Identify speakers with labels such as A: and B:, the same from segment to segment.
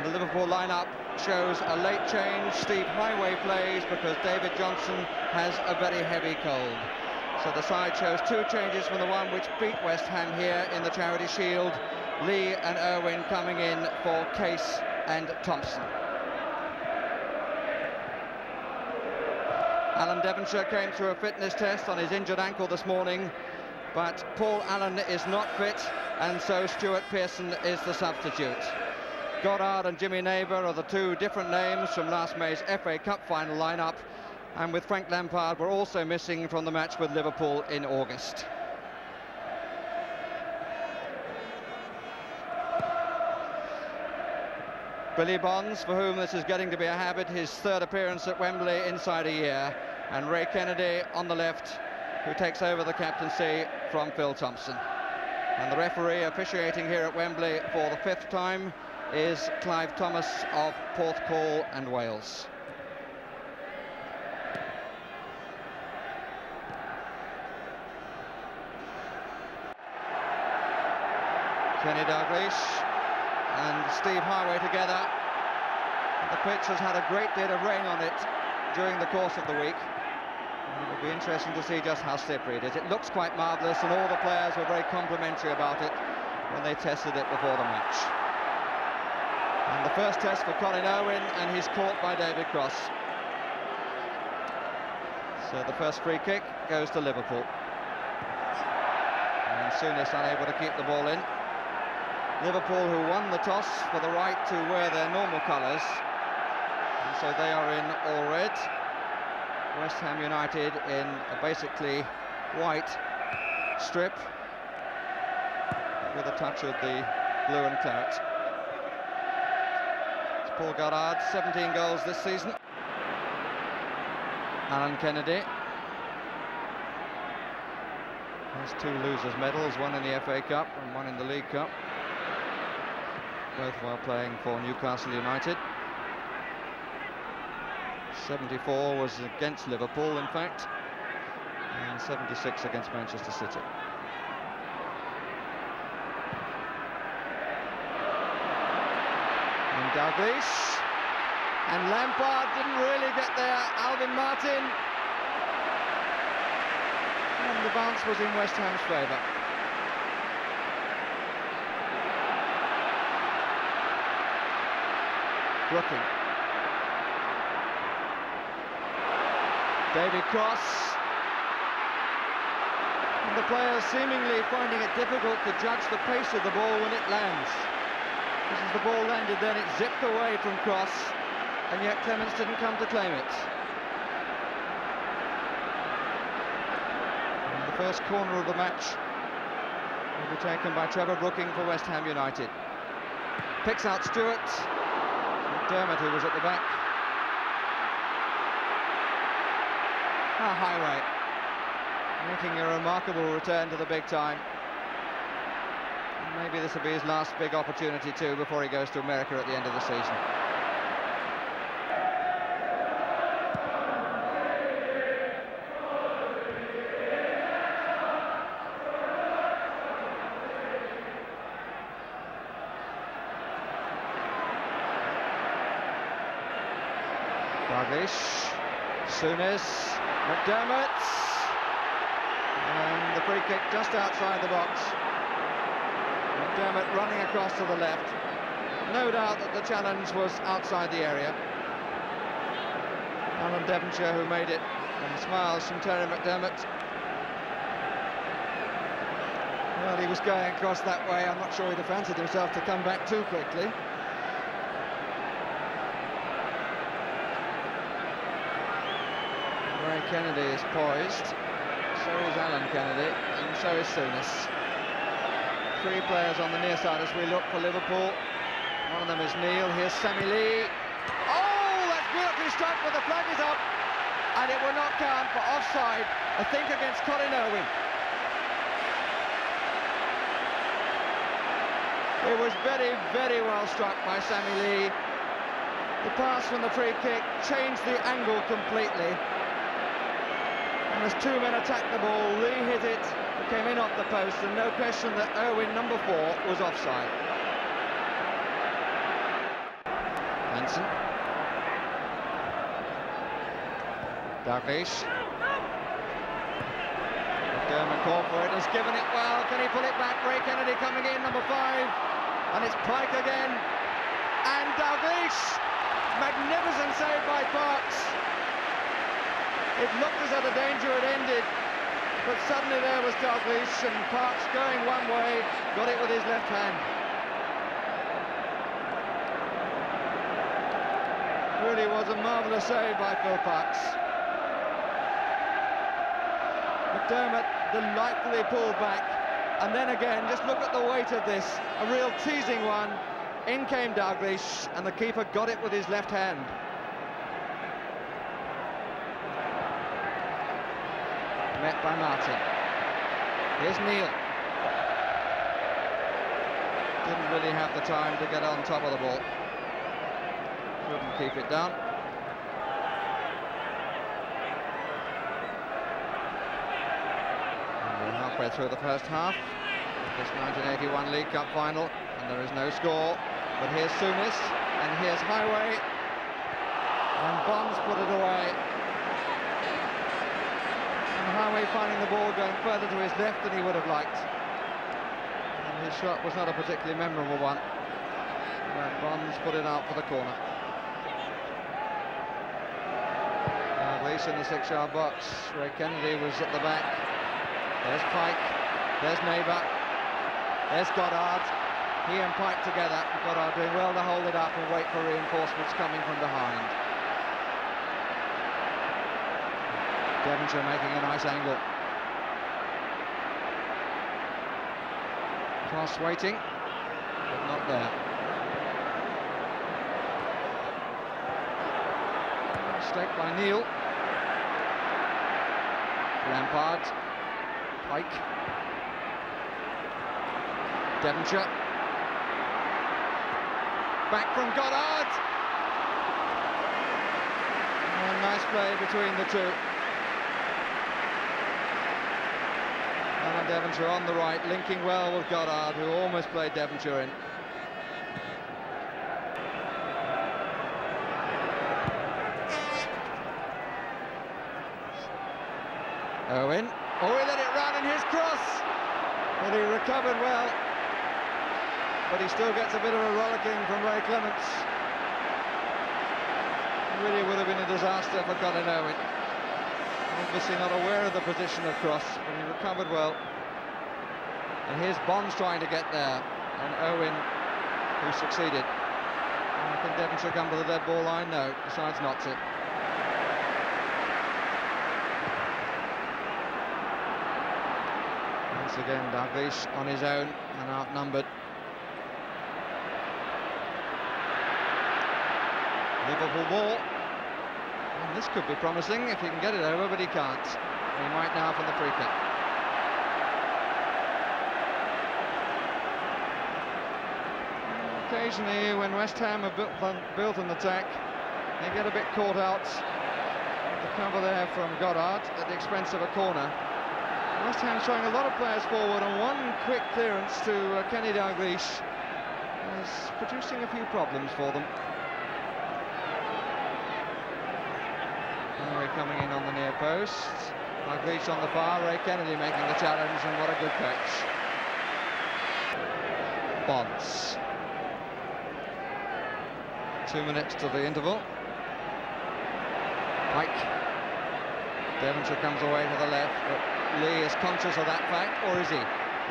A: And the Liverpool lineup shows a late change. Steve Highway plays because David Johnson has a very heavy cold. So the side shows two changes from the one which beat West Ham here in the Charity Shield. Lee and Irwin coming in for Case and Thompson. Alan Devonshire came through a fitness test on his injured ankle this morning, but Paul Allen is not fit, and so Stuart Pearson is the substitute. Goddard and Jimmy Neighbour are the two different names from last May's FA Cup final lineup, and with Frank Lampard were also missing from the match with Liverpool in August. Billy Bonds, for whom this is getting to be a habit, his third appearance at Wembley inside a year, and Ray Kennedy on the left, who takes over the captaincy from Phil Thompson. And the referee officiating here at Wembley for the fifth time is Clive Thomas of Porthcawl and Wales. Kenny Dalglish and Steve Highway together. The pitch has had a great deal of rain on it during the course of the week. And it will be interesting to see just how slippery it is. It looks quite marvellous, and all the players were very complimentary about it when they tested it before the match. And the first test for Colin Irwin, and he's caught by David Cross. So the first free kick goes to Liverpool. And Souness unable to keep the ball in. Liverpool, who won the toss for the right to wear their normal colours, and so they are in all red. West Ham United in a basically white strip with a touch of the blue and claret. It's Paul Goddard, 17 goals this season. Alan Kennedy has two losers' medals, one in the FA Cup and one in the League Cup, both while playing for Newcastle United. 74 was against Liverpool, in fact, and 76 against Manchester City. And Dalglish, and Lampard didn't really get there. Alvin Martin, and the bounce was in West Ham's favour. Brooking. David Cross. And the players seemingly finding it difficult to judge the pace of the ball when it lands. Just as the ball landed, then it zipped away from Cross, and yet Clements didn't come to claim it. And the first corner of the match will be taken by Trevor Brooking for West Ham United. Picks out Stewart. Dermot, who was at the back. Highway making a remarkable return to the big time. And maybe this will be his last big opportunity too before he goes to America at the end of the season. Dalglish, Souness, McDermott, and the free kick just outside the box. McDermott running across to the left. No doubt that the challenge was outside the area. Alan Devonshire who made it, and smiles from Terry McDermott. Well, he was going across that way. I'm not sure he'd have fancied himself to come back too quickly. Ray Kennedy is poised, so is Alan Kennedy, and so is Souness. Three players on the near side as we look for Liverpool. One of them is Neil. Here's Sammy Lee. Oh, that's beautifully struck, but the flag is up, and it will not count for offside, I think, against Colin Irwin. It was very, very well struck by Sammy Lee. The pass from the free kick changed the angle completely. And as two men attacked the ball, Lee hit it, it came in off the post, and no question that Irwin, number 4, was offside. Hansen. Dalglish. McDermott called for it, has given it well. Can he pull it back? Ray Kennedy coming in, number 5. And it's Pike again. And Dalglish. Magnificent save by Parks. It looked as though the danger had ended. But suddenly there was Dalglish, and Parks going one way, got it with his left hand. Really was a marvellous save by Phil Parks. McDermott delightfully pulled back, and then again, just look at the weight of this, a real teasing one. In came Dalglish, and the keeper got it with his left hand. Met by Martin. Here's Neil. Didn't really have the time to get on top of the ball. Couldn't keep it down. And we're halfway through the first half. This 1981 League Cup final, and there is no score. But here's Souness, and here's Highway. And Bonds put it away. Highway finding the ball going further to his left than he would have liked. And his shot was not a particularly memorable one. But Bonds put it out for the corner. Dalglish in the 6-yard box. Ray Kennedy was at the back. There's Pike. There's Neighbour. There's Goddard. He and Pike together. Goddard doing well to hold it up and wait for reinforcements coming from behind. Devonshire making a nice angle. Cross waiting, but not there. Mistake by Neil. Lampard. Pike. Devonshire. Back from Goddard. And a nice play between the two. And Devonshire on the right, linking well with Goddard, who almost played Devonshire in. Owen. Oh, he let it run in his cross. But he recovered well. But he still gets a bit of a rollicking from Ray Clements. It really would have been a disaster for Colin Owen. Obviously not aware of the position of cross, but he recovered well. And here's Bonds trying to get there, and Owen, who succeeded. And can Devonshire come to the dead ball line? No, decides not to. Once again, Dalglish on his own and outnumbered. Liverpool ball. And this could be promising if he can get it over, but he can't. He might now from the free kick. Occasionally, when West Ham have built an attack, they get a bit caught out. The cover there from Goddard at the expense of a corner. West Ham showing a lot of players forward, and one quick clearance to Kenny Dalglish is producing a few problems for them. Coming in on the near post. Dalglish on the far, Ray Kennedy making the challenge, and what a good catch. Bonds. 2 minutes to the interval. Pike. Devonshire comes away to the left, but Lee is conscious of that fact, or is he?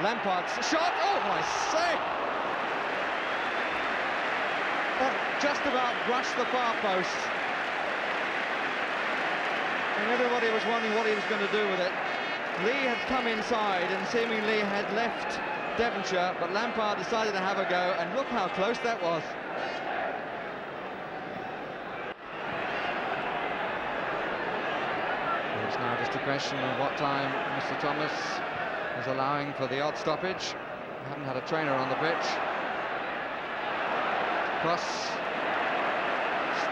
A: Lampard's shot! Oh, my save! That just about brushed the far post. And everybody was wondering what he was going to do with it. Lee had come inside and seemingly had left Devonshire, but Lampard decided to have a go, and look how close that was. It's now just a question of what time Mr. Thomas is allowing for the odd stoppage. We haven't had a trainer on the pitch. Cross.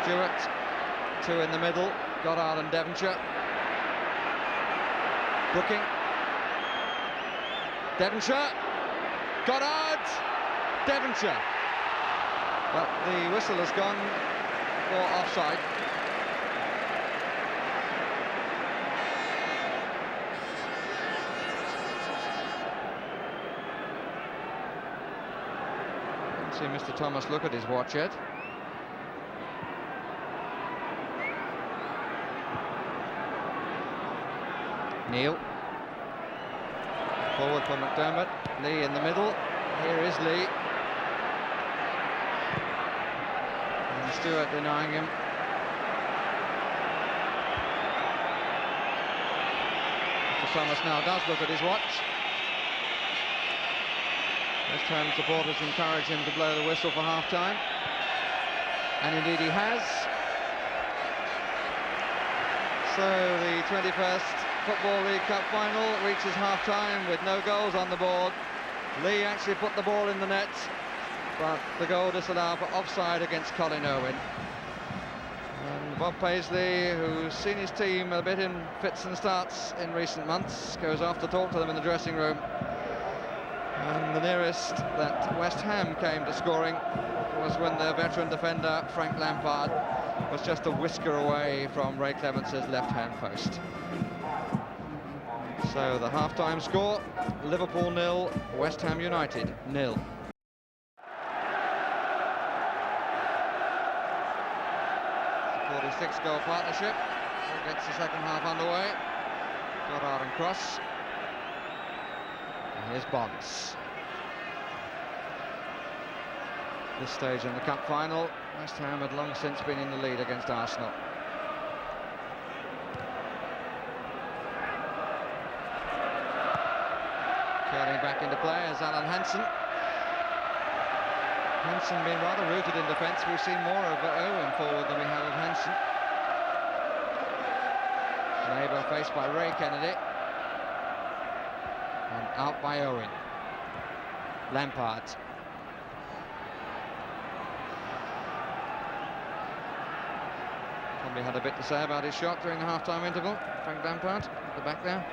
A: Stewart. Two in the middle. Goddard and Devonshire. Brooking. Devonshire. Goddard. Devonshire. but the whistle has gone for offside. See Mr. Thomas look at his watch yet. Neil. Forward for McDermott. Lee in the middle. Here is Lee. And Stewart denying him. Mr. Thomas now does look at his watch. West Ham supporters encourage him to blow the whistle for half-time. And indeed he has. So the 21st Football League Cup final reaches half-time with no goals on the board. Lee actually put the ball in the net, but the goal disallowed for offside against Colin Irwin. And Bob Paisley, who's seen his team a bit in fits and starts in recent months, goes off to talk to them in the dressing room. And the nearest that West Ham came to scoring was when their veteran defender, Frank Lampard, was just a whisker away from Ray Clemence's left-hand post. So the half-time score, Liverpool 0, West Ham United 0. The 46-goal partnership gets the second half underway. Goddard and Cross. And here's Bonds. This stage in the cup final, West Ham had long since been in the lead against Arsenal. Curling back into play is Alan Hansen. Hansen being rather rooted in defence. We've seen more of Owen forward than we have of Hansen. Neighbour faced by Ray Kennedy. And out by Owen. Lampard. Probably had a bit to say about his shot during the half-time interval. Frank Lampard at the back there.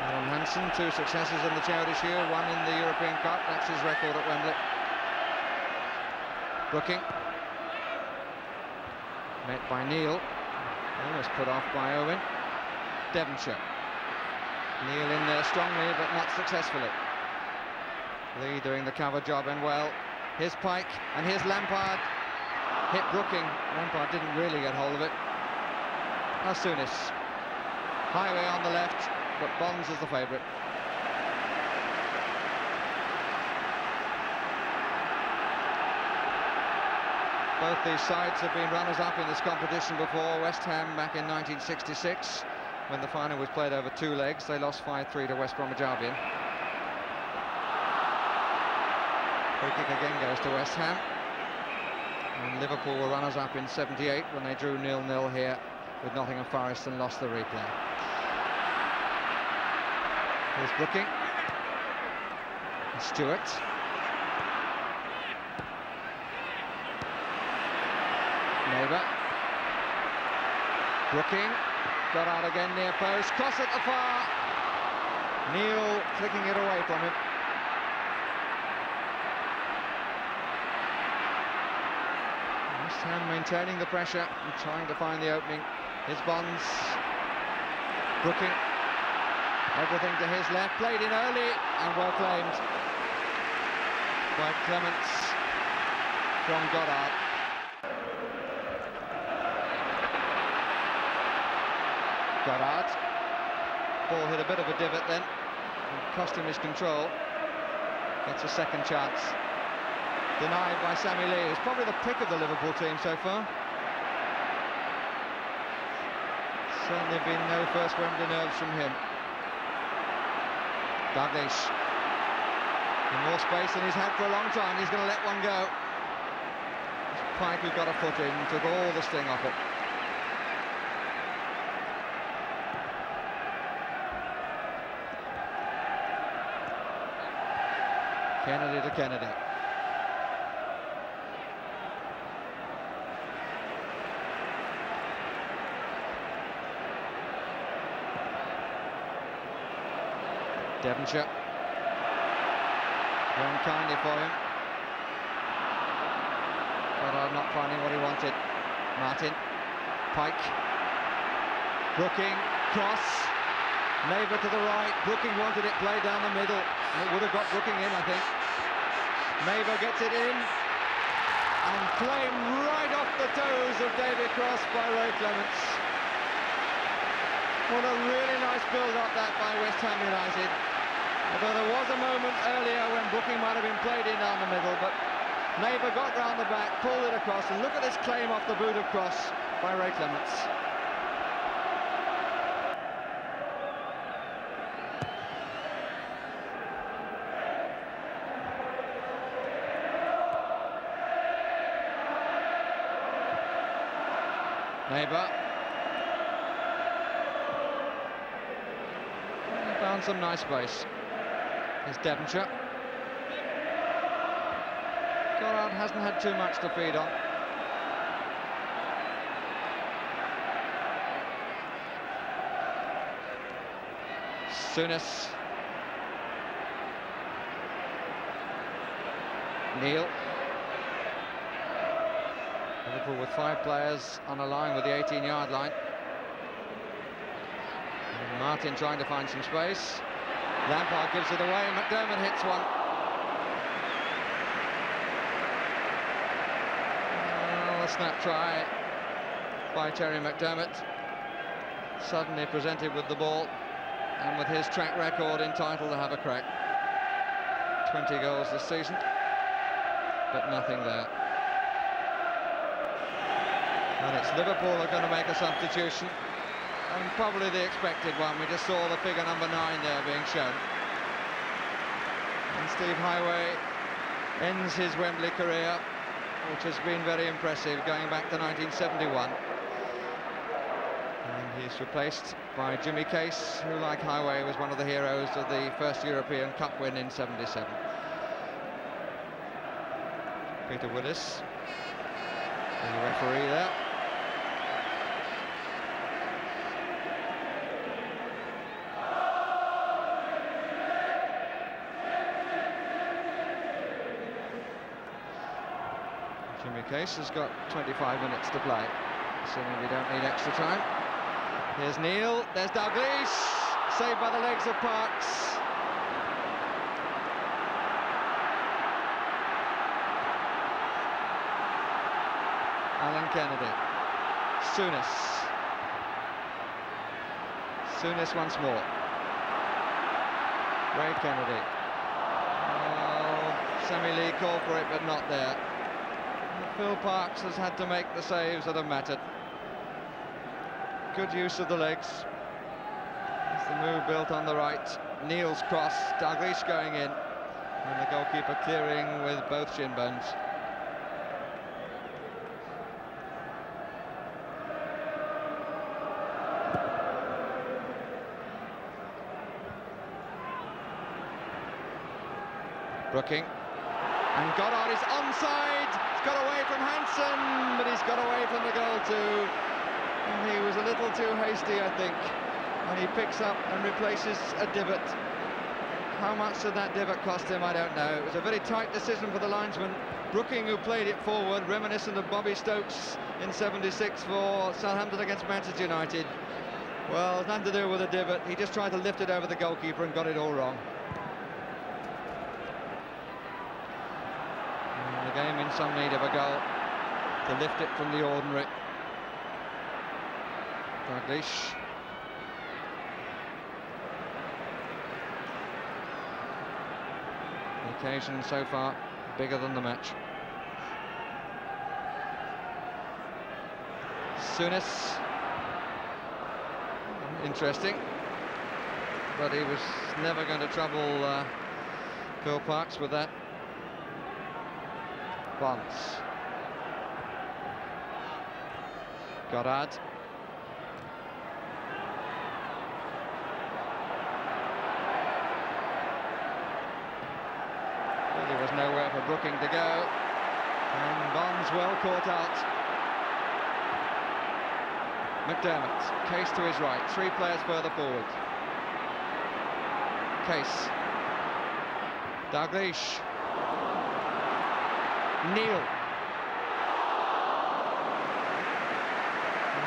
A: Alan Hansen, 2 successes in the Charity Shield, 1 in the European Cup. That's his record at Wembley. Brooking. Met by Neil. Almost put off by Owen. Devonshire. Neil in there strongly, but not successfully. Lee doing the cover job and well. Here's Pike, and here's Lampard. Hit Brooking. Lampard didn't really get hold of it. Asunis. Highway on the left, but Bonds is the favourite. Both these sides have been runners-up in this competition before. West Ham back in 1966, when the final was played over 2 legs. They lost 5-3 to West Bromwich Albion. Free kick again goes to West Ham. And Liverpool were runners-up in 78 when they drew 0-0 here with Nottingham Forest and lost the replay. Here's Brooking. Stewart. Neighbour. Brooking. Got out again near post. Cross at the far. Neil flicking it away from him. West Ham maintaining the pressure and trying to find the opening. Here's Bonds. Brooking. Everything to his left. Played in early and well claimed by Clements from Goddard. Goddard. Ball hit a bit of a divot then. Cost him his control. Gets a second chance. Denied by Sammy Lee, who's probably the pick of the Liverpool team so far. Certainly been no first Wembley nerves from him. Douglas. In more space than he's had for a long time. He's going to let one go. Pike, who got a foot in, took all the sting off it. Kennedy to Kennedy. Devonshire. Going kindly for him. Goddard not finding what he wanted. Martin, Pike, Brooking, cross, Neighbour to the right. Brooking wanted it played down the middle, and it would have got Brooking in, I think. Neighbour gets it in, and claimed right off the toes of David Cross by Ray Clements. What a really nice build-up that by West Ham United. Although there was a moment earlier when Brooking might have been played in down the middle, but Neighbour got round the back, pulled it across, and look at this claim off the boot of Cross by Ray Clements. Neighbour. Found some nice space. Here's Devonshire. Goddard hasn't had too much to feed on. Souness. Neil. Liverpool with 5 players on a line with the 18-yard line. And Martin trying to find some space. Lampard gives it away, McDermott hits one. Well, a snap try by Terry McDermott. Suddenly presented with the ball, and with his track record entitled to have a crack. 20 goals this season, but nothing there. And it's Liverpool are going to make a substitution, and probably the expected one. We just saw the figure number 9 there being shown. And Steve Highway ends his Wembley career, which has been very impressive, going back to 1971. And he's replaced by Jimmy Case, who, like Highway, was one of the heroes of the first European Cup win in '77. Peter Willis, the referee there. Jimmy Case has got 25 minutes to play, assuming we don't need extra time. Here's Neil, there's Dalglish, saved by the legs of Parks. Alan Kennedy. Souness once more. Ray Kennedy. Oh, Semi-Lee called for it, but not there. Phil Parks has had to make the saves that have mattered. Good use of the legs. It's the move built on the right. Neil's cross, Dalglish going in, and the goalkeeper clearing with both shin bones. Brooking, and Goddard is onside. He's got away from Hansen, but he's got away from the goal too. And he was a little too hasty, I think. And he picks up and replaces a divot. How much did that divot cost him? I don't know. It was a very tight decision for the linesman. Brooking, who played it forward, reminiscent of Bobby Stokes in '76 for Southampton against Manchester United. Well, it's nothing to do with a divot. He just tried to lift it over the goalkeeper and got it all wrong. And the game in some need of a goal to lift it from the ordinary. Dalglish. The occasion so far bigger than the match. Souness. Interesting, but he was never going to trouble Phil Parks with that. Bonds. Goddard. There was nowhere for Brooking to go, and Bonds well caught out. McDermott, Case to his right, 3 players further forward. Case, Dalglish, Neil,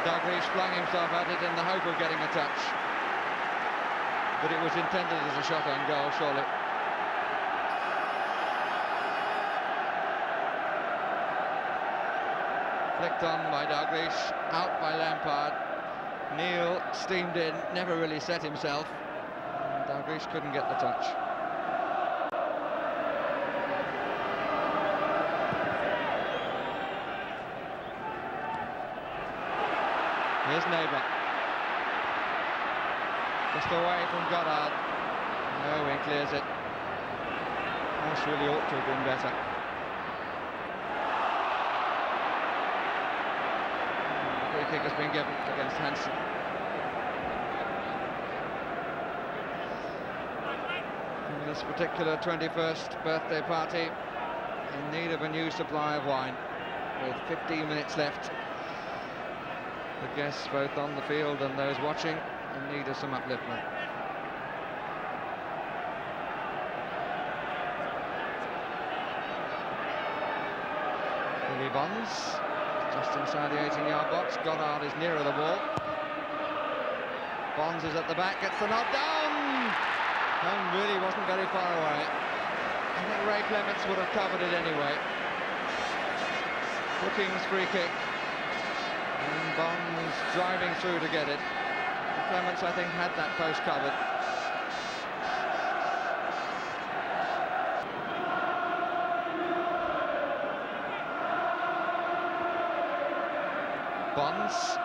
A: Dalglish flung himself at it in the hope of getting a touch. But it was intended as a shot on goal, surely. Flicked on by Dalglish, out by Lampard. Neil steamed in, never really set himself. And Dalglish couldn't get the touch. Here's Neighbour. Just away from Goddard. No, he clears it. Ash really ought to have been better. The free kick has been given against Hansen. In this particular 21st birthday party, in need of a new supply of wine, with 15 minutes left. The guests, both on the field and those watching, in need of some upliftment. Billy Bonds, just inside the 18-yard box. Goddard is nearer the ball. Bonds is at the back, gets the nod down, and really wasn't very far away. I think Ray Clements would have covered it anyway. Brookings' free kick. And Bonds driving through to get it. Clements, I think, had that post covered. Bonds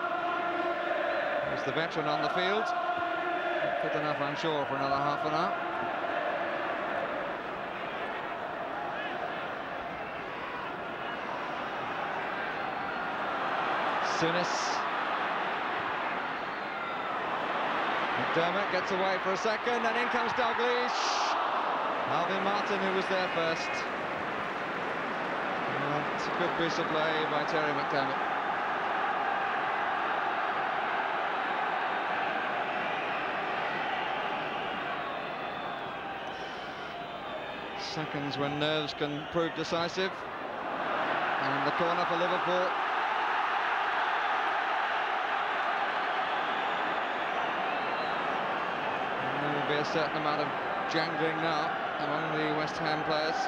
A: is the veteran on the field. Not fit enough, I'm sure, for another half an hour. Souness. McDermott gets away for a second, and in comes Dalglish. Alvin Martin, who was there first. It's a good piece of play by Terry McDermott. Seconds when nerves can prove decisive. And the corner for Liverpool. Be a certain amount of jangling now among the West Ham players.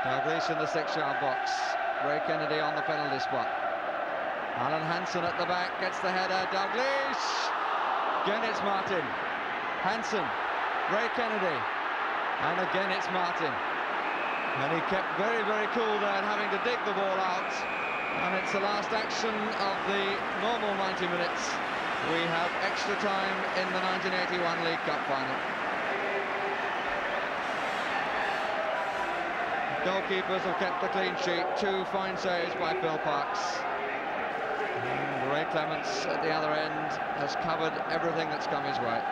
A: Dalglish in the 6-yard box. Ray Kennedy on the penalty spot. Alan Hansen at the back gets the header. Dalglish. Again it's Martin. Hansen. Ray Kennedy. And again it's Martin. And he kept very, very cool there, having to dig the ball out. And it's the last action of the normal 90 minutes. We have extra time in the 1981 League Cup final. Goalkeepers have kept the clean sheet. 2 fine saves by Phil Parkes. And Ray Clements at the other end has covered everything that's come his way.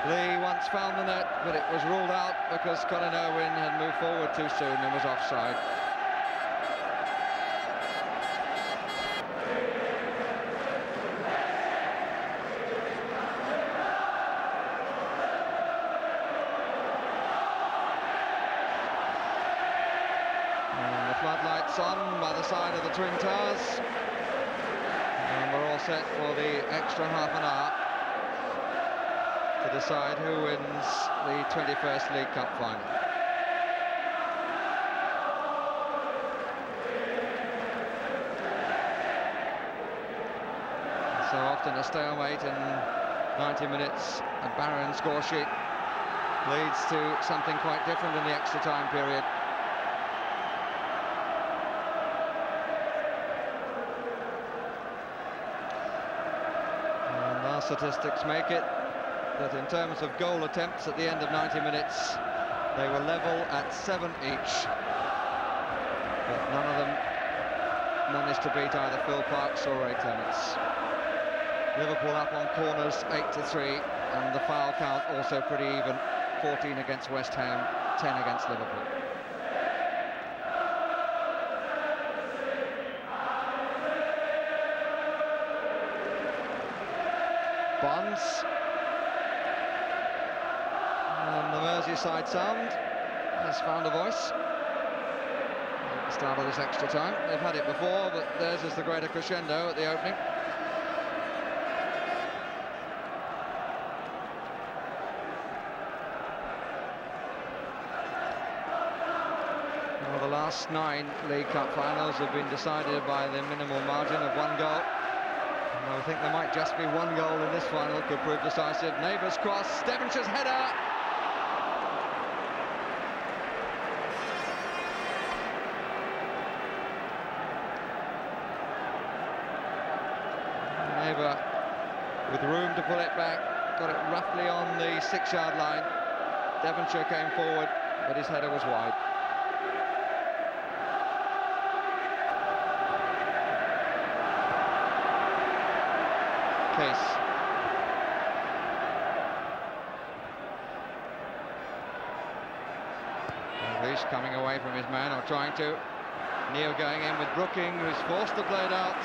A: Lee once found the net, but it was ruled out because Colin Irwin had moved forward too soon and was offside. And the floodlights on by the side of the Twin Towers. And we're all set for the extra half an hour to decide who wins the 21st League Cup final. So often a stalemate in 90 minutes, a barren score sheet leads to something quite different in the extra time period. And our statistics make it that in terms of goal attempts at the end of 90 minutes, they were level at 7 each. But none of them managed to beat either Phil Parkes or Ray Clements. Liverpool up on corners 8-3, and the foul count also pretty even, 14 against West Ham, 10 against Liverpool. Bonds. And the Merseyside sound. has found a voice at the start of this extra time. They've had it before, but theirs is the greater crescendo at the opening. Well, the last 9 League Cup finals have been decided by the minimal margin of 1 goal. And I think there might just be 1 goal in this final could prove decisive. Neighbours cross, Devonshire's header. Neighbour with room to pull it back, got it roughly on the 6-yard line. Devonshire came forward, but his header was wide. Case. Reece coming away from his man, or trying to. Neil going in with Brooking, who's forced the blade out.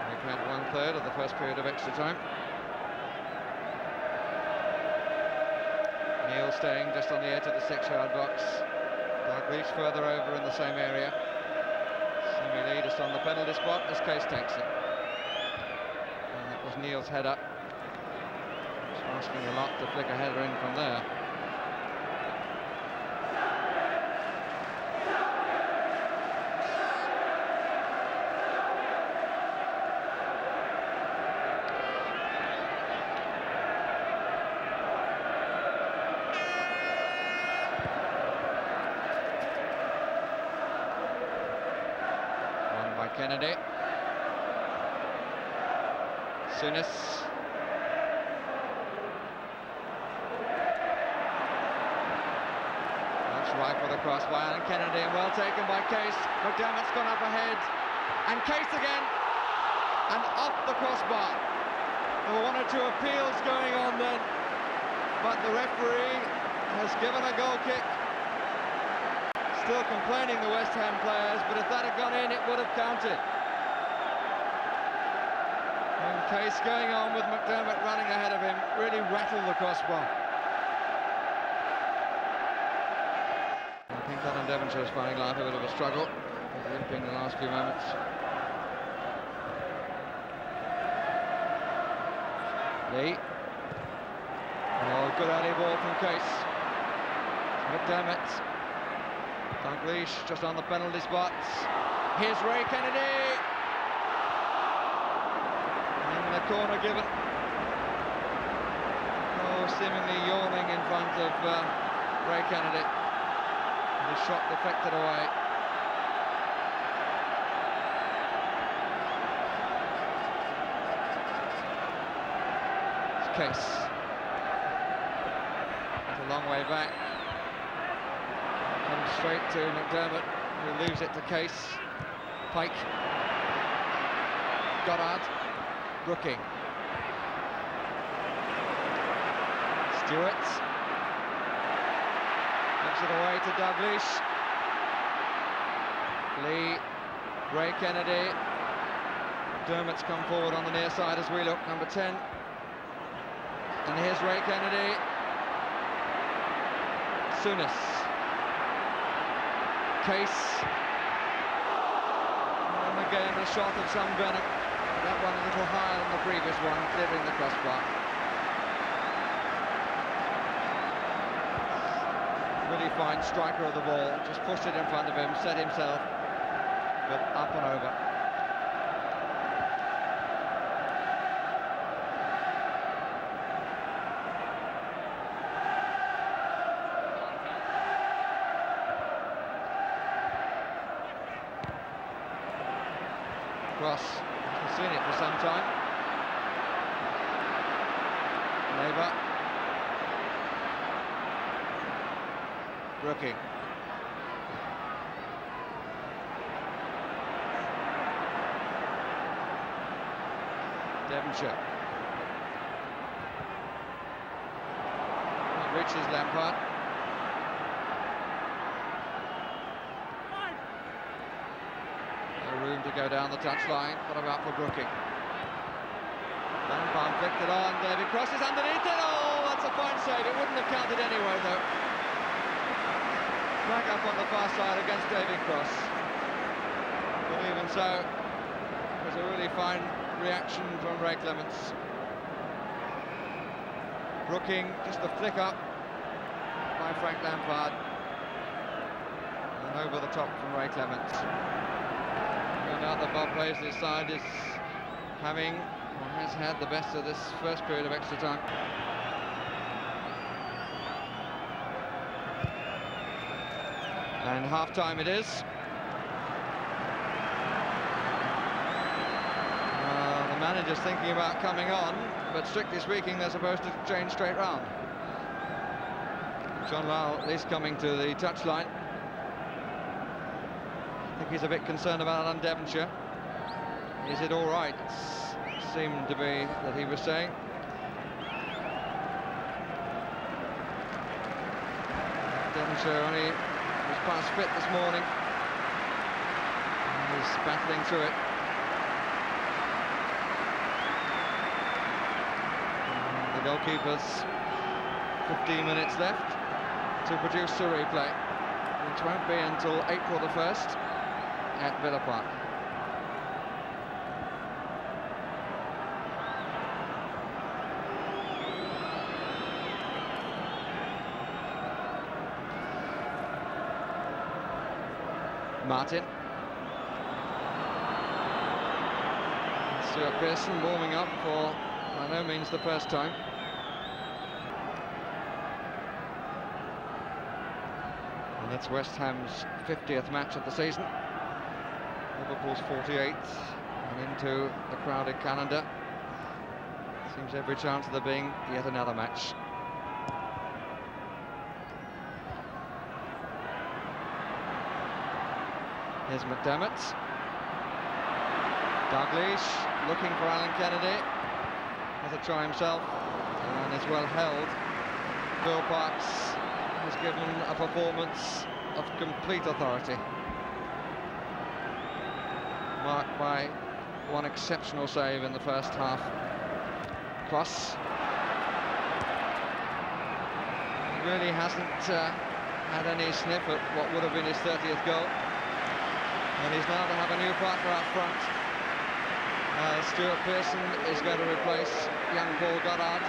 A: We've had 1/3 of the first period of extra time. Neil staying just on the edge of the 6-yard box. Dalglish further over in the same area. Semi-lead just on the penalty spot as Case takes it. And that was Neil's header. It's asking a lot to flick a header in from there. Kennedy. Souness. That's right for the cross by Alan Kennedy, and well taken by Case. McDermott's gone up ahead, and Case again, and off the crossbar. There were 1 or 2 appeals going on then, but the referee has given a goal kick. Still complaining, the West Ham players, but if that had gone in, it would have counted. And Case going on with McDermott running ahead of him, really rattled the crossbar. I think Alan Devonshire is finding life a bit of a struggle, limping the last few moments. Lee. Oh, good alley ball from Case. McDermott. Dalglish just on the penalty spot. Here's Ray Kennedy. And the corner given. Oh, seemingly yawning in front of Ray Kennedy. And the shot deflected away. It's Case. It's a long way back. Comes straight to McDermott, who leaves it to Case. Pike. Goddard. Brooking. Stewart. Gives it away to Dalglish. Lee. Ray Kennedy. McDermott's come forward on the near side as we look, number 10. And here's Ray Kennedy. Souness. Case. And again a shot of some venom. That one a little higher than the previous one, clearing the crossbar. Really fine striker of the ball, just pushed it in front of him, set himself, but up and over. Cross, we've seen it for some time. Labour. Brooking. Devonshire. It reaches Lampard. No room to go down the touchline. What about for Brooking? Lampard flicked it on, David Cross is underneath it, oh, that's a fine save, it wouldn't have counted anyway though. Back up on the far side against David Cross. But even so, it was a really fine reaction from Ray Clements. Brooking, just a flick up by Frank Lampard. And over the top from Ray Clements. No doubt that Bob Paisley's side is having, or has had, the best of this first period of extra time. And half-time it is. The manager's thinking about coming on, but strictly speaking, they're supposed to change straight round. John Lyall at least coming to the touchline. I think he's a bit concerned about it on Devonshire. Is it all right? Seemed to be that he was saying. Devonshire only was past fit this morning. He's battling through it. And the goalkeepers, 15 minutes left to produce a replay, which won't be until April the 1st at Villa Park. Martin. Stuart Pearson warming up for by no means the first time. And that's West Ham's 50th match of the season. Liverpool's 48th, and into the crowded calendar. Seems every chance of there being yet another match. Here's McDermott. Dalglish looking for Alan Kennedy. Has a try himself and is well held. Bill Parks has given a performance of complete authority, marked by one exceptional save in the first half. Cross. He really hasn't had any sniff at what would have been his 30th goal. And he's now to have a new partner up front. Stuart Pearson is going to replace young Paul Goddard.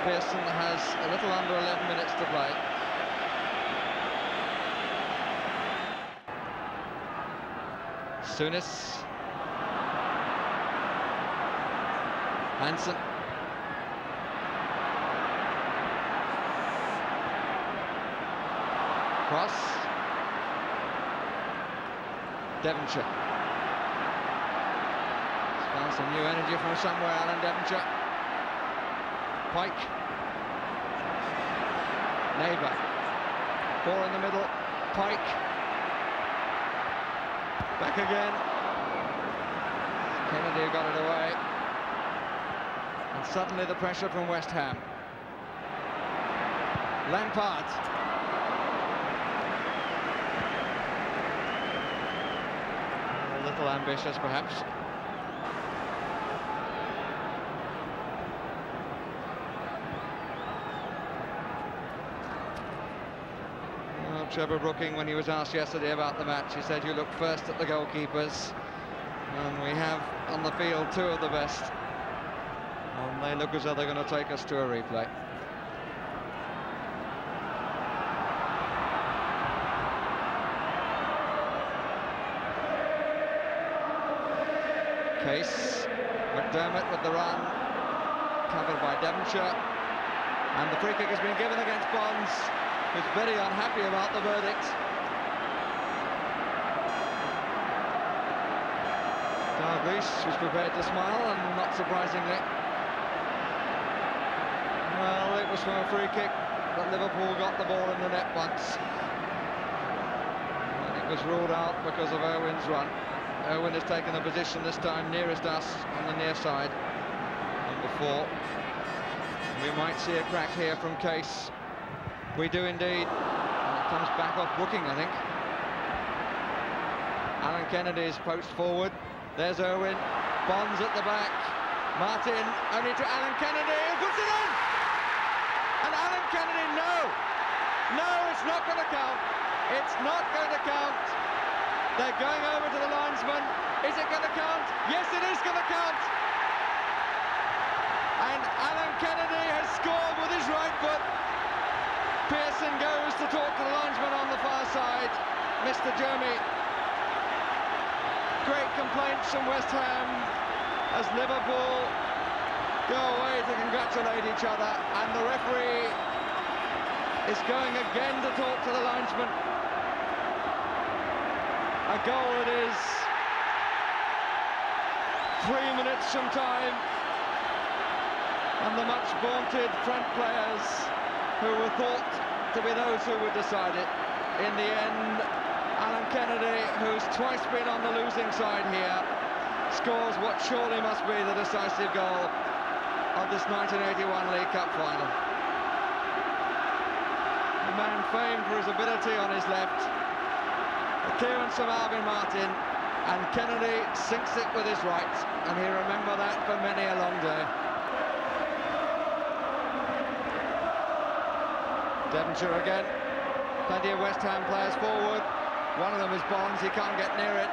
A: Pearson has a little under 11 minutes to play. Souness. Hansen. Cross. Devonshire. He's found some new energy from somewhere, Alan Devonshire. Pike. Neighbour. Four in the middle. Pike. Back again. Kennedy got it away. And suddenly the pressure from West Ham. Lampard. A little ambitious, perhaps. Well, Trevor Brooking, when he was asked yesterday about the match, he said, "You look first at the goalkeepers, and we have on the field two of the best, and they look as though they're going to take us to a replay." Case, McDermott with the run, covered by Devonshire, and the free kick has been given against Bonds, who's very unhappy about the verdict. Dalglish was prepared to smile, and not surprisingly. Well, it was from a free kick that Liverpool got the ball in the net once, and it was ruled out because of Irwin's run. Irwin has taken a position this time nearest us on the near side, number 4. We might see a crack here from Case. We do indeed. And it comes back off Brooking, I think. Alan Kennedy's poached forward. There's Owen. Bonds at the back. Martin only to Alan Kennedy, who puts it in! And Alan Kennedy, no, it's not going to count. It's not going to count. They're going over to the linesman. Is it going to count? Yes, it is going to count. And Alan Kennedy has scored with his right foot. Pearson goes to talk to the linesman on the far side, Mr. Jeremy. Great complaints from West Ham as Liverpool go away to congratulate each other, and the referee is going again to talk to the linesman. A goal it is. 3 minutes from time, and the much vaunted front players who were thought to be those who would decide it. In the end, Alan Kennedy, who's twice been on the losing side here, scores what surely must be the decisive goal of this 1981 League Cup final. A man famed for his ability on his left. A clearance from Alvin Martin, and Kennedy sinks it with his right, and he'll remember that for many a long day. Devonshire again. Plenty of West Ham players forward. One of them is Bonds, he can't get near it.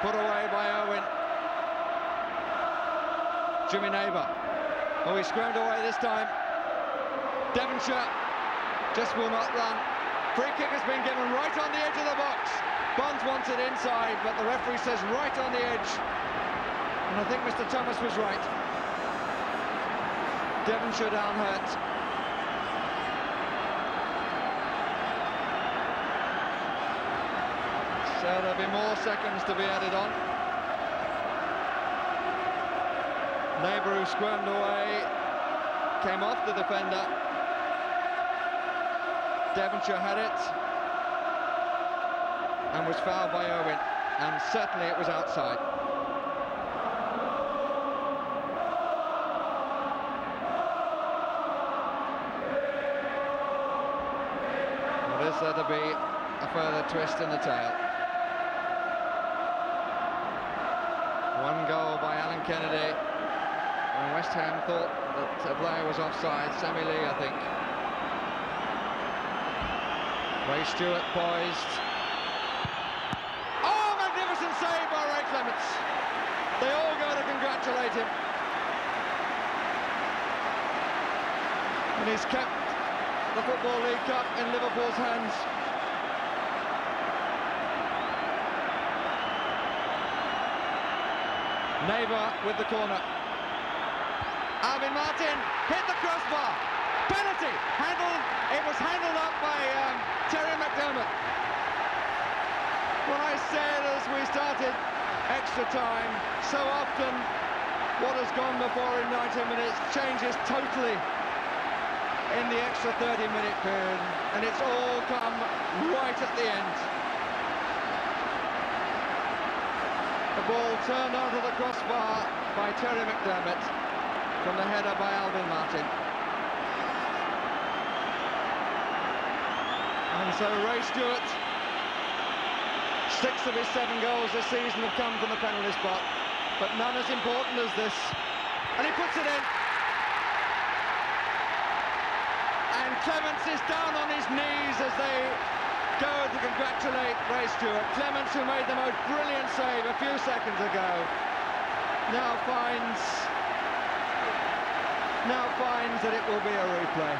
A: Put away by Owen. Jimmy Neighbour. Oh, he squirmed away this time. Devonshire just will not run. Free kick has been given right on the edge of the box. Bonds wants it inside, but the referee says right on the edge. And I think Mr. Thomas was right. Devonshire down hurt. So there'll be more seconds to be added on. Neighbour, who squirmed away, came off the defender. Devonshire had it and was fouled by Owen, and certainly it was outside. Well, is there to be a further twist in the tale? One goal by Alan Kennedy, and West Ham thought that a player was offside. Sammy Lee, I think. Ray Stewart poised. Oh, magnificent save by Ray Clements. They all go to congratulate him. And he's kept the Football League Cup in Liverpool's hands. Neighbour with the corner. Alvin Martin hit the crossbar. Penalty. It was handled up by Terry McDermott. When I said as we started extra time, so often what has gone before in 90 minutes changes totally in the extra 30-minute period, and it's all come right at the end. The ball turned onto the crossbar by Terry McDermott from the header by Alvin Martin. And so Ray Stewart, 6 of his 7 goals this season have come from the penalty spot, but none as important as this. And he puts it in. And Clements is down on his knees as they go to congratulate Ray Stewart. Clements, who made the most brilliant save a few seconds ago, now finds that it will be a replay.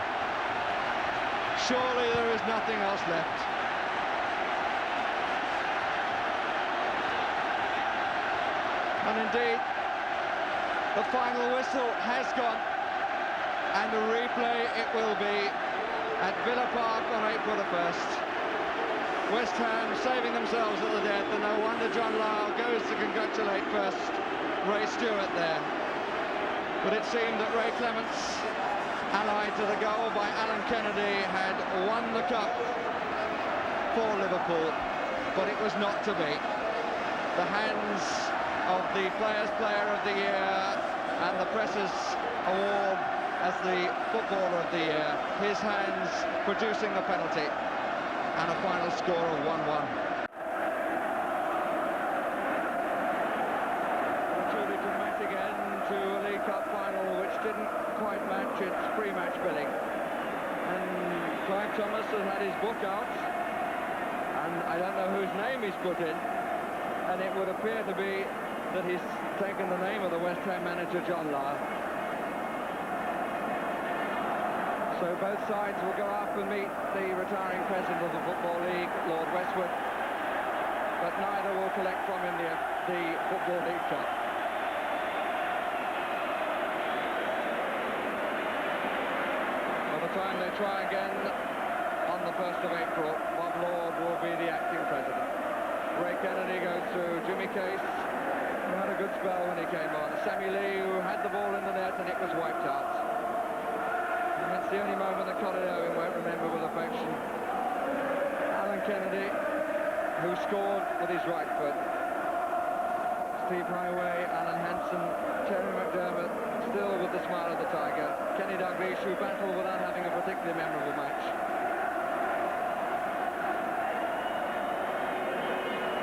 A: Surely there is nothing else left. And indeed, the final whistle has gone, and a replay it will be at Villa Park on April the 1st. West Ham saving themselves at the death, and no wonder John Lyle goes to congratulate first Ray Stewart there. But it seemed that Ray Clements, allied to the goal by Alan Kennedy, had won the cup for Liverpool, but it was not to be. The hands of the Players' Player of the Year and the Pressers Award as the Footballer of the Year, his hands producing the penalty, and a final score of 1-1. didn't quite match its pre-match billing. And Clive Thomas has had his book out, and I don't know whose name he's put in, and it would appear to be that he's taken the name of the West Ham manager, John Lahr. So both sides will go up and meet the retiring president of the Football League, Lord Westwood, but neither will collect from him the Football League Cup. By the time they try again on the 1st of April, Bob Lord will be the acting president. Ray Kennedy goes to Jimmy Case, who had a good spell when he came on. Sammy Lee, who had the ball in the net and it was wiped out. And that's the only moment that Colin Owen won't remember with affection. Alan Kennedy, who scored with his right foot. Steve Highway, Alan Hansen, Terry McDermott, still with the smile of the tiger. Kenny Dalglish, who battled without having a particularly memorable match.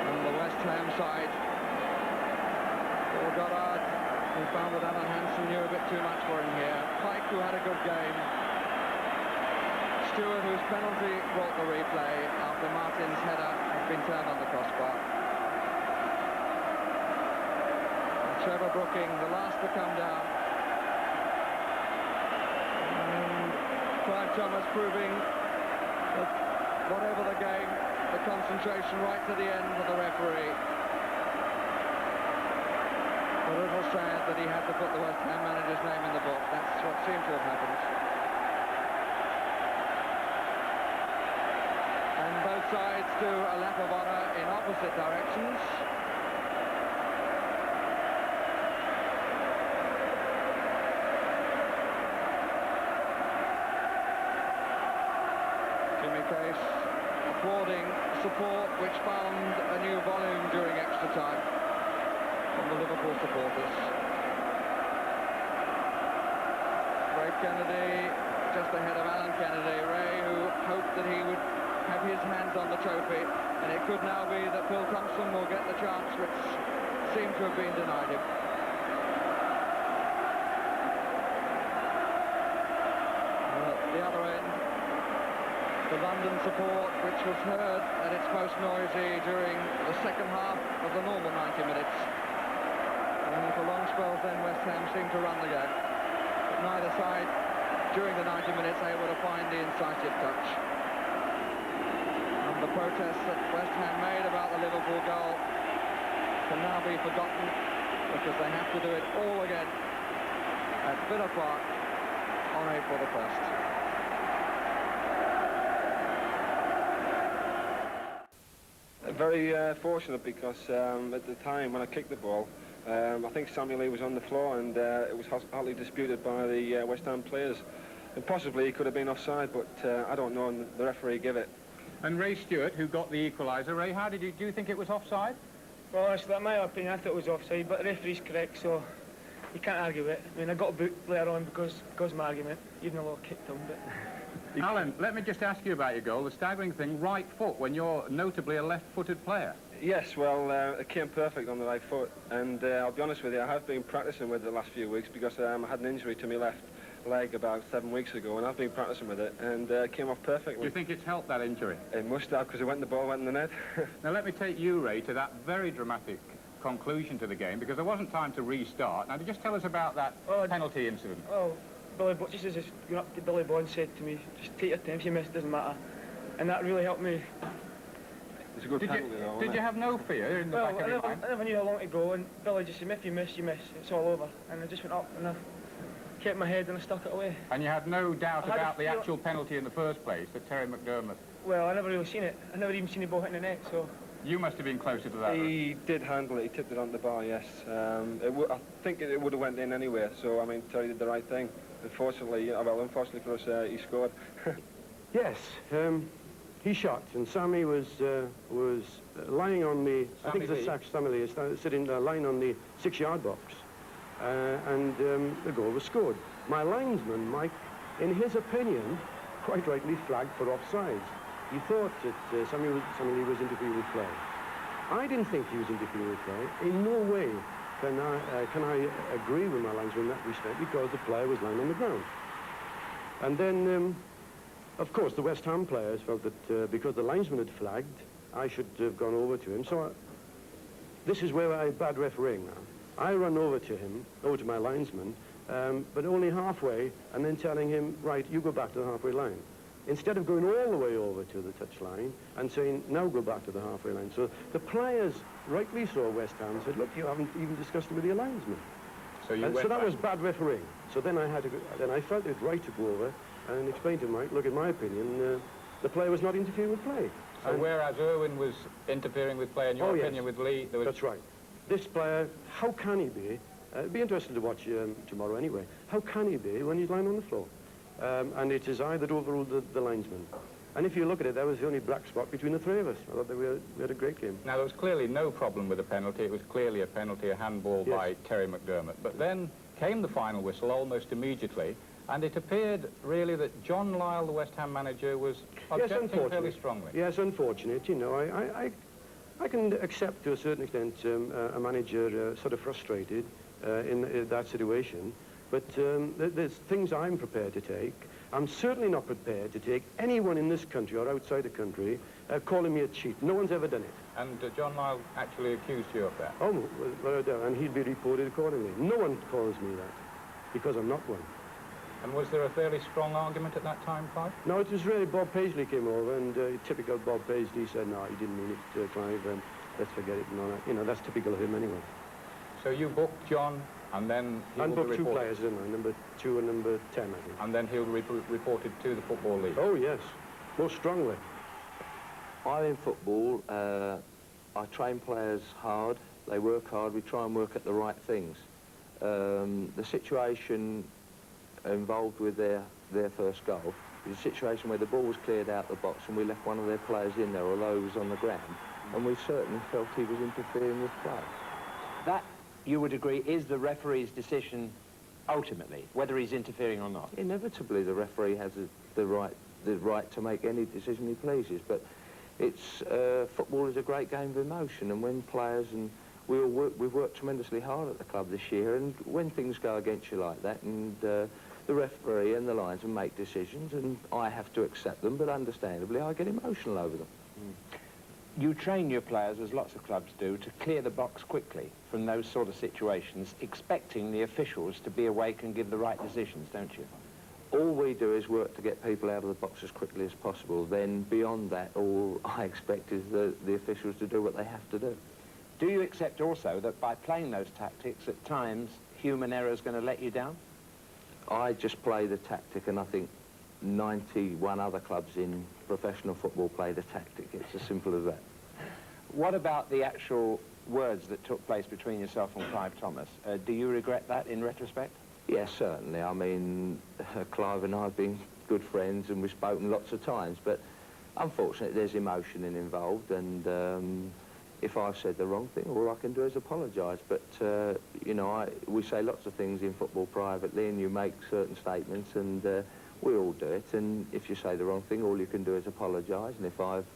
A: On the West Ham side, Paul Goddard, who found that Alan Hansen knew a bit too much for him here. Pike, who had a good game. Stewart, whose penalty brought the replay after Martin's header had been turned on the crossbar. And Trevor Brooking, the last to come down. And Clive Thomas proving that whatever the game, the concentration right to the end for the referee. A little sad that he had to put the West Ham manager's name in the book. That's what seemed to have happened. And both sides do a lap of honour in opposite directions. Jimmy Case applauding support which found a new volume during extra time from the Liverpool supporters. Ray Kennedy just ahead of Alan Kennedy. Ray, who hoped that he would have his hands on the trophy, and it could now be that Phil Thompson will get the chance which seemed to have been denied him. At the other end, the London support, which was heard at its most noisy during the second half of the normal 90 minutes. And for long spells then West Ham seemed to run the game. But neither side during the 90 minutes able to find the incisive touch. And the protests that West Ham made about the Liverpool goal can now be forgotten because they have to do it all again at Villa Park on April the 1st.
B: Very fortunate because at the time when I kicked the ball, I think Sammy Lee was on the floor and it was hotly disputed by the West Ham players. And possibly he could have been offside, but I don't know, and the referee gave it.
C: And Ray Stewart, who got the equaliser. Ray, do you think it was offside?
D: Well, honestly, in my opinion, I thought it was offside, but the referee's correct, so you can't argue it. I mean, I got a book later on because of my argument, even though I kicked him, but...
C: Alan, let me just ask you about your goal. The staggering thing, right foot, when you're notably a left-footed player.
B: Yes, well, it came perfect on the right foot, and I'll be honest with you, I have been practising with it the last few weeks because I had an injury to my left leg about 7 weeks ago, and I've been practising with it, and it came off perfectly.
C: Do you think it's helped, that injury?
B: It must have, because the ball went in the net.
C: Now, let me take you, Ray, to that very dramatic conclusion to the game, because there wasn't time to restart. Now, just tell us about that penalty incident.
D: Oh, just as going up to Billy Bond said to me, just take your time, if you miss, it doesn't matter. And that really helped me.
B: It's a good penalty, though,
C: Did you have no fear in the back of your mind?
D: I never knew how long to go, and Billy just said, if you miss, you miss. It's all over. And I just went up, and I kept my head and I stuck it away.
C: And you had no doubt about the actual penalty in the first place, that Terry McDermott?
D: Well, I never really seen it. I never even seen the ball hitting the net, so...
C: You must have been closer to that.
B: He did handle it. He tipped it on the bar, yes. I think it would have went in anyway, so, I mean, Terry did the right thing. Unfortunately, unfortunately for us, he scored.
E: Yes, he shot, and Sammy was lying on the... I think it's a Sammy Lee, sitting lying on the 6-yard box, and the goal was scored. My linesman, Mike, in his opinion, quite rightly flagged for offsides. He thought that Sammy Lee was interfering with play. I didn't think he was interfering with play. In no way can I agree with my linesman in that respect, because the player was lying on the ground. And then, of course, the West Ham players felt that because the linesman had flagged, I should have gone over to him. So this is where I bad refereeing now. I run over to him, over to my linesman, but only halfway, and then telling him, right, you go back to the halfway line. Instead of going all the way over to the touch line and saying, now go back to the halfway line. So the players, rightly so, West Ham, said, look, you haven't even discussed it with your linesman.
C: So
E: So that was bad refereeing. So then I had to go, then I felt it right to go over and explain to Mike, look, in my opinion, the player was not interfering with play.
C: So whereas Irwin was interfering with play, in your opinion, with Lee, there was...
E: That's right. This player, how can he be? It'd be interesting to watch tomorrow anyway. How can he be when he's lying on the floor? And it is I that overruled the linesman. And if you look at it, there was the only black spot between the three of us. I thought that we had a great game.
C: Now, there was clearly no problem with the penalty. It was clearly a penalty, a handball by Terry McDermott. But then came the final whistle almost immediately, and it appeared really that John Lyle, the West Ham manager, was objecting fairly strongly.
E: Yes, unfortunate. You know, I can accept to a certain extent a manager sort of frustrated in that situation. But there's things I'm prepared to take. I'm certainly not prepared to take anyone in this country or outside the country calling me a cheat. No one's ever done it.
C: And John Lyle actually accused you of that?
E: Oh, well, and he'd be reported accordingly. No one calls me that, because I'm not one.
C: And was there a fairly strong argument at that time, Clive?
E: No, it was really Bob Paisley came over, and typical Bob Paisley said, no, he didn't mean it, Clive, let's forget it and all that. You know, that's typical of him anyway.
C: So you booked John, and then he will be
E: booked two
C: reported.
E: players, didn't I? Number 2 and number 10, I think.
C: And then he'll be reported to the Football League.
E: Oh, yes, most strongly.
F: I'm in football. I train players hard. They work hard. We try and work at the right things. The situation involved with their first goal is a situation where the ball was cleared out the box and we left one of their players in there, although he was on the ground, and we certainly felt he was interfering with play.
G: That, you would agree, is the referee's decision ultimately, whether he's interfering or not?
F: Inevitably, the referee has the right to make any decision he pleases, but it's football is a great game of emotion, and when players, and we've worked tremendously hard at the club this year, and when things go against you like that, and the referee and the linesman make decisions, and I have to accept them, but understandably I get emotional over them.
G: You train your players, as lots of clubs do, to clear the box quickly from those sort of situations, expecting the officials to be awake and give the right decisions, don't you?
F: All we do is work to get people out of the box as quickly as possible. Then, beyond that, all I expect is the officials to do what they have to do.
G: Do you accept also that by playing those tactics, at times, human error is going to let you down?
F: I just play the tactic, and I think 91 other clubs in professional football play the tactic. It's as simple as that.
G: What about the actual words that took place between yourself and Clive Thomas? Do you regret that in retrospect?
F: Yes, certainly. I mean, Clive and I have been good friends and we've spoken lots of times, but unfortunately there's emotion involved, and if I've said the wrong thing, all I can do is apologise. But, you know, we say lots of things in football privately, and you make certain statements, and we all do it, and if you say the wrong thing, all you can do is apologise, and if I've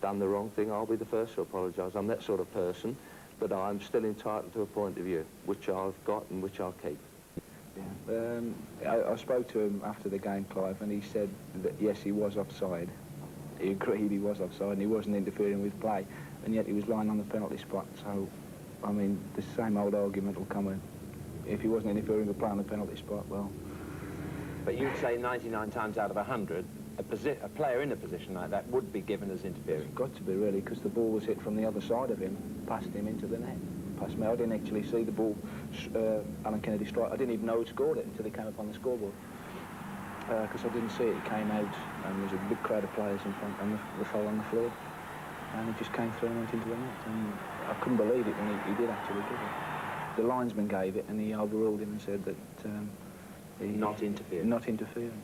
F: done the wrong thing, I'll be the first to apologise. I'm that sort of person, but I'm still entitled to a point of view, which I've got and which I'll keep.
H: I spoke to him after the game, Clive, and he said that, yes, he was offside. He agreed he was offside, and he wasn't interfering with play, and yet he was lying on the penalty spot. So, I mean, the same old argument will come in. If he wasn't interfering with play on the penalty spot, well...
G: But you'd say 99 times out of 100, a player in a position like that would be given as interfering.
H: It's got to be, really, because the ball was hit from the other side of him, past him into the net. Past me. I didn't actually see the ball, Alan Kennedy strike. I didn't even know he scored it until he came up on the scoreboard. Because I didn't see it. He came out, and there was a big crowd of players in front, and the foul on the floor. And he just came through and went into the net. And I couldn't believe it when he did actually give it. The linesman gave it, and he overruled him and said that...
G: not interfering.
H: Not interfering.